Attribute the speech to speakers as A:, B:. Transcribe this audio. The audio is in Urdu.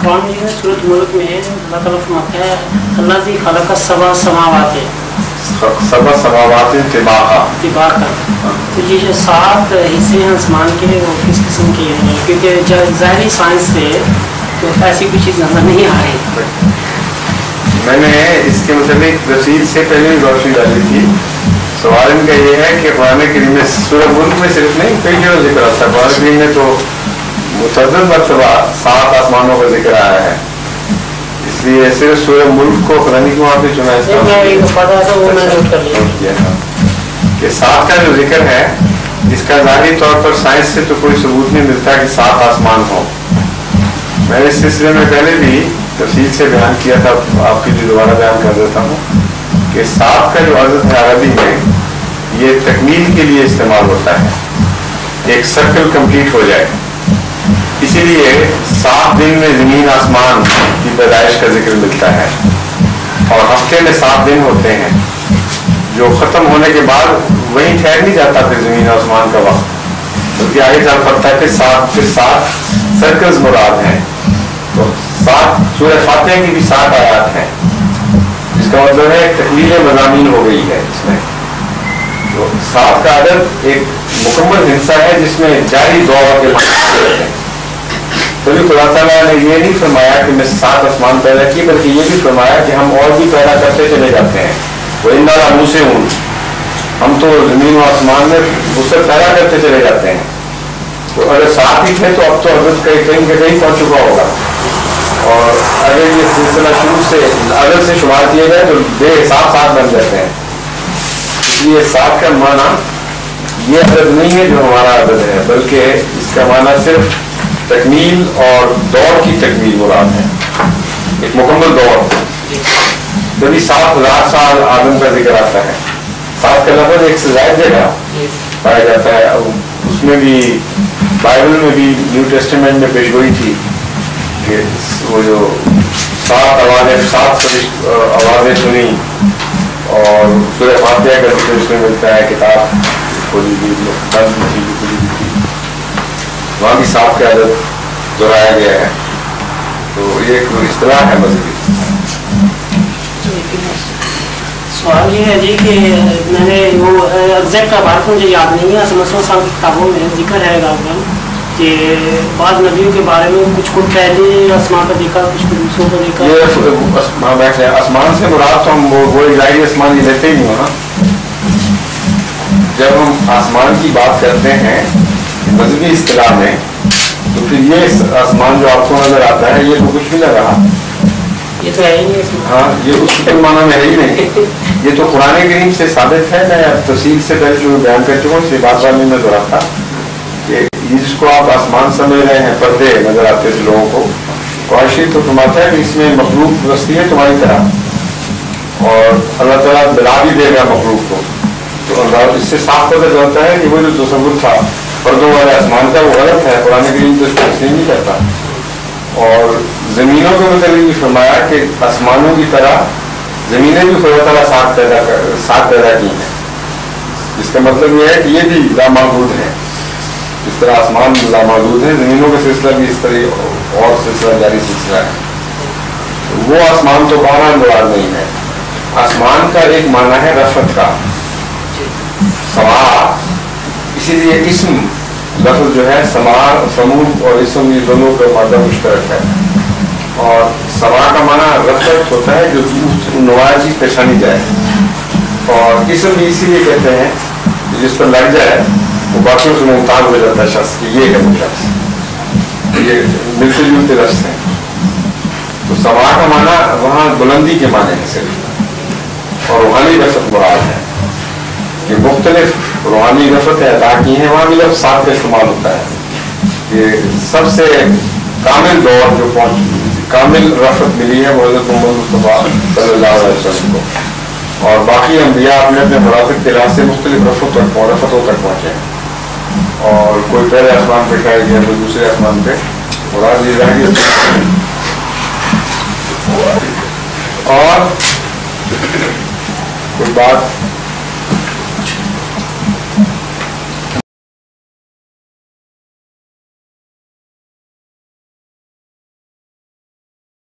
A: قرآن مجید میں سورۃ ملک میں اللہ تعالیٰ فرماتا ہے الذی خلق السبع سماوات
B: طباقا.
A: تو یہ جو 7 حصے ہیں آسمان کے وہ کس قسم کے ہیں؟ کیونکہ ظاہری سائنس سے تو ایسی کوئی چیز نظر نہیں آ رہی.
B: میں نے اس کے متعلق تفصیل سے پہلے بھی روشنی ڈالی تھی. سوال ان کا یہ ہے کہ قرآن کریم میں سورہ ملک میں صرف نہیں کئی جگہ ذکر آتا ہے. قرآن کریم میں تو متعدد مرتبہ 7 آسمانوں کا ذکر آیا ہے. اس لیے صرف سورہ ملک کو قرآن کی وہاں پہ چنا کہ 7 کا جو ذکر ہے اس کا ظاہری طور پر سائنس سے تو کوئی ثبوت نہیں ملتا کہ 7 آسمان ہوں. میں اس سلسلے میں پہلے بھی تفصیل سے بیان کیا تھا, آپ کے لیے دوبارہ بیان کر دیتا ہوں کہ 7 کا جو عدد ہے عربی میں یہ تکمیل کے لیے استعمال ہوتا ہے, ایک سرکل کمپلیٹ ہو جائے. اسی لیے 7 دن میں زمین آسمان کی پیدائش کا ذکر ملتا ہے اور ہفتے میں 7 دن ہوتے ہیں جو ختم ہونے کے بعد وہیں ٹھہر نہیں جاتا پھر زمین آسمان کا وقت, کیونکہ آگے چل پڑتا ہے کہ 7 سرکلز مراد ہیں. تو 7 سورہ فاتحہ کی بھی 7 آیات ہیں, جس کا مطلب ہے تکمیل مضامین ہو گئی ہے اس میں. تو 7 کا عدد ایک مکمل حصہ ہے جس میں جاری دور کے معنی ہیں. تبھی خدا تعالیٰ نے یہ نہیں فرمایا کہ میں 7 آسمان پیدا کی, بلکہ یہ بھی فرمایا کہ ہم اور بھی پیدا کرتے چلے جاتے ہیں. وہ اندازہ منہ سے ہوں, ہم تو زمین و آسمان میں اسے پیدا کرتے چلے جاتے ہیں. تو اگر 7 ہی تھے تو اب تو عدد کہیں پہنچ چکا ہوگا. اور اگر یہ سلسلہ شروع سے عدد سے شمار کیا جائے تو بے حساب 7 بن جاتے ہیں. اس لیے 7 کا معنی یہ عدد نہیں ہے جو ہمارا عدد ہے, بلکہ اس کا معنی صرف تکمیل اور دور کی تکمیل مراد ہے, ایک مکمل دور. جبھی 7,000 سال آدم کا ذکر آتا ہے, 7 کا لفظ ایک سے زائد جگہ پایا جاتا ہے. اس میں بھی بائبل میں بھی نیو ٹیسٹیمنٹ میں پیشگوئی تھی کہ وہ جو 7 آوازیں سنی, اور سورہ فاتحہ کا ذکر اس میں ملتا ہے, کتاب کھولی گئی وہاں بھی 7 کا عدد دہرایا گیا ہے. تو یہ ایک اصطلاح ہے مذہبی.
A: سوال یہ ہے جی کہ میں نے وہ ایگزیکٹ عبارت مجھے یاد نہیں ہے, مسلم صاحب کی کتابوں میں ذکر ہے غالباً کہ بعض نبیوں کے بارے میں کچھ پہلے آسمان کا دیکھا, کچھ دوسروں کو دیکھا.
B: یہ آسمان سے مراد تو ہم وہ ظاہری آسمان ہی لیتے ہی ہوں نا. جب ہم آسمان کی بات کرتے ہیں مذہبی اصطلاح میں تو پھر یہ آسمان جو آپ کو نظر آتا ہے یہ تو کچھ بھی نہ رہا,
A: یہ تو ہے ہی نہیں.
B: ہاں, یہ اس کے معنی میں ہے ہی نہیں. یہ تو قرآن کریم سے ثابت ہے. میں تفصیل سے پہلے جو بیان کر چکا ہوں اس بات میں میں دہراتا کہ یہ جس کو آپ آسمان سمجھ رہے ہیں, پردے نظر آتے تھے لوگوں کو, قرآن شریف تو فرماتا ہے کہ اس میں مخلوق بستی ہے تمہاری طرح, اور اللہ تعالیٰ بلا بھی دے گا مخلوق کو. تو اس سے صاف پتہ چلتا ہے کہ وہ جو تصور تھا پردوں والے آسمان کا وہ غلط ہے. قرآن کریم تو اس کو تسلیم نہیں کرتا. اور زمینوں کے متعلق بھی فرمایا کہ آسمانوں کی طرح زمینیں بھی خدا تعالیٰ 7 پیدا کی ہیں, جس کا مطلب یہ ہے کہ یہ بھی لامحدود ہے. جس طرح آسمان لامحدود ہے, زمینوں کا سلسلہ بھی اس طرح اور سلسلہ جاری سلسلہ ہے. وہ آسمان تو باہر مراد نہیں ہے. آسمان کا ایک معنی ہے رفعت کا, سما. اسی لیے اسم لفظ جو ہے سمود اور اسم یہ دونوں کا مادہ مشترک ہے. اور سما کا معنی رفعت ہوتا ہے جو نواز چیز پہچانی جائے, اور اسم بھی اسی لیے کہتے ہیں جس پر لگ جائے وہ باقیوں سے ممتاز ہو جاتا ہے شخص کی, یہ ہے وہ شخص. یہ ملتے جلتے لفظ ہیں. تو سما کا معنی وہاں بلندی کے معنی ہے صرف, اور روحانی رفعت مراد ہے. یہ مختلف روحانی رفعت عطا کی ہیں, وہاں بھی لفظ 7 کا استعمال ہوتا ہے. یہ سب سے کامل دور جو کامل رفعت ملی ہے وہ حضرت محمد مصطفیٰ صلی اللہ علیہ وسلم کو, اور باقی انبیاء اپنے اپنے مراتب کے لحاظ سے مختلف رفعتوں تک پہنچے ہیں. اور کوئی پہلے آسمان پہ ٹھہر گیا, کوئی دوسرے آسمان پہ, مراد یہ رہ گیا. اور کوئی بات